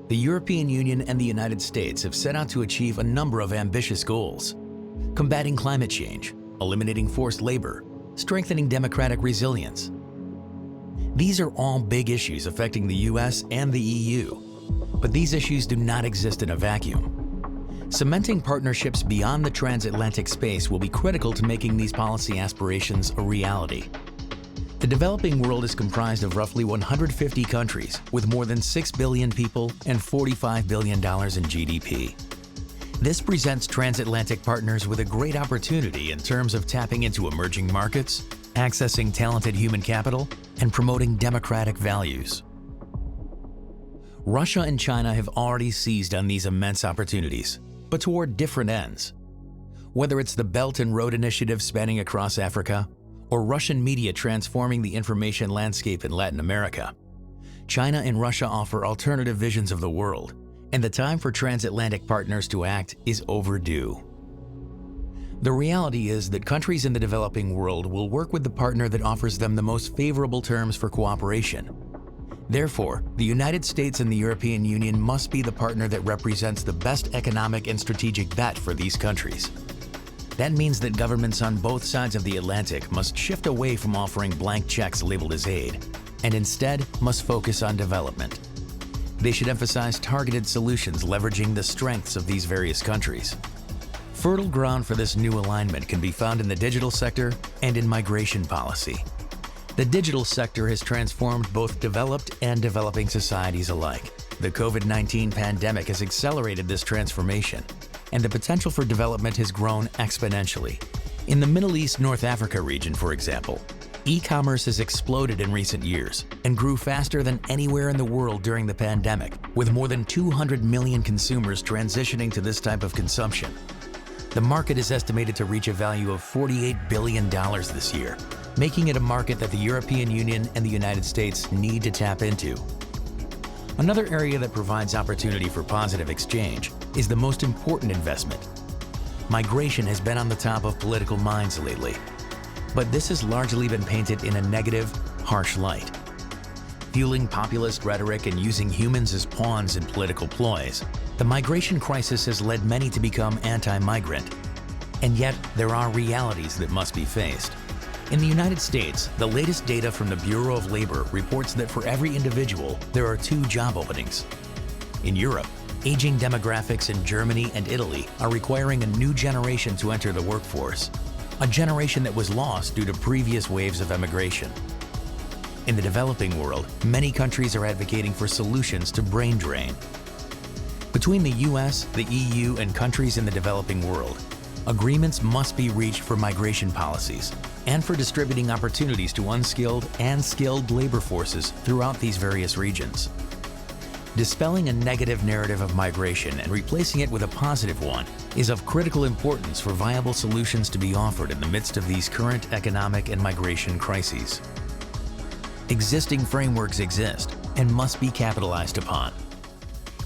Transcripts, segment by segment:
The European Union and the United States have set out to achieve a number of ambitious goals: combating climate change, eliminating forced labor, strengthening democratic resilience. These are all big issues affecting the US and the EU, but these issues do not exist in a vacuum. Cementing partnerships beyond the transatlantic space will be critical to making these policy aspirations a reality. The developing world is comprised of roughly 150 countries with more than 6 billion people and $45 billion in GDP. This presents transatlantic partners with a great opportunity in terms of tapping into emerging markets, accessing talented human capital, and promoting democratic values. Russia and China have already seized on these immense opportunities, but toward different ends. Whether it's the Belt and Road Initiative spanning across Africa, or Russian media transforming the information landscape in Latin America, China and Russia offer alternative visions of the world, and the time for transatlantic partners to act is overdue. The reality is that countries in the developing world will work with the partner that offers them the most favorable terms for cooperation. Therefore, the United States and the European Union must be the partner that represents the best economic and strategic bet for these countries. That means that governments on both sides of the Atlantic must shift away from offering blank checks labeled as aid, and instead must focus on development. They should emphasize targeted solutions leveraging the strengths of these various countries. Fertile ground for this new alignment can be found in the digital sector and in migration policy. The digital sector has transformed both developed and developing societies alike. The COVID-19 pandemic has accelerated this transformation, and the potential for development has grown exponentially. In the Middle East North Africa region, for example, e-commerce has exploded in recent years and grew faster than anywhere in the world during the pandemic, with more than 200 million consumers transitioning to this type of consumption. The market is estimated to reach a value of $48 billion this year, making it a market that the European Union and the United States need to tap into. Another area that provides opportunity for positive exchange is the most important investment. Migration has been on the top of political minds lately, but this has largely been painted in a negative, harsh light. Fueling populist rhetoric and using humans as pawns in political ploys, the migration crisis has led many to become anti-migrant. And yet, there are realities that must be faced. In the United States, the latest data from the Bureau of Labor reports that for every individual, there are 2 job openings. In Europe, aging demographics in Germany and Italy are requiring a new generation to enter the workforce, a generation that was lost due to previous waves of emigration. In the developing world, many countries are advocating for solutions to brain drain. Between the US, the EU, and countries in the developing world, agreements must be reached for migration policies and for distributing opportunities to unskilled and skilled labor forces throughout these various regions. Dispelling a negative narrative of migration and replacing it with a positive one is of critical importance for viable solutions to be offered in the midst of these current economic and migration crises. Existing frameworks exist and must be capitalized upon.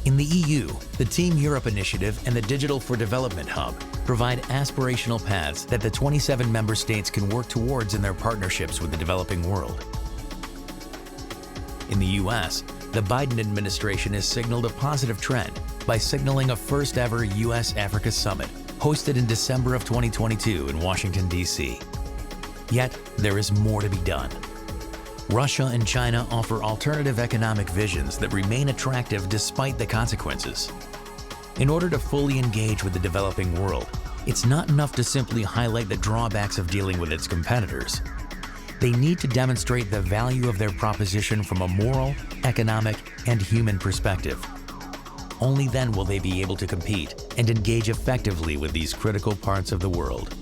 In the EU, the Team Europe Initiative and the Digital for Development Hub provide aspirational paths that the 27 member states can work towards in their partnerships with the developing world. In the US, the Biden administration has signaled a positive trend by signaling a first-ever US-Africa summit hosted in December of 2022 in Washington, D.C. Yet, there is more to be done. Russia and China offer alternative economic visions that remain attractive despite the consequences. In order to fully engage with the developing world, it's not enough to simply highlight the drawbacks of dealing with its competitors. They need to demonstrate the value of their proposition from a moral, economic, and human perspective. Only then will they be able to compete and engage effectively with these critical parts of the world.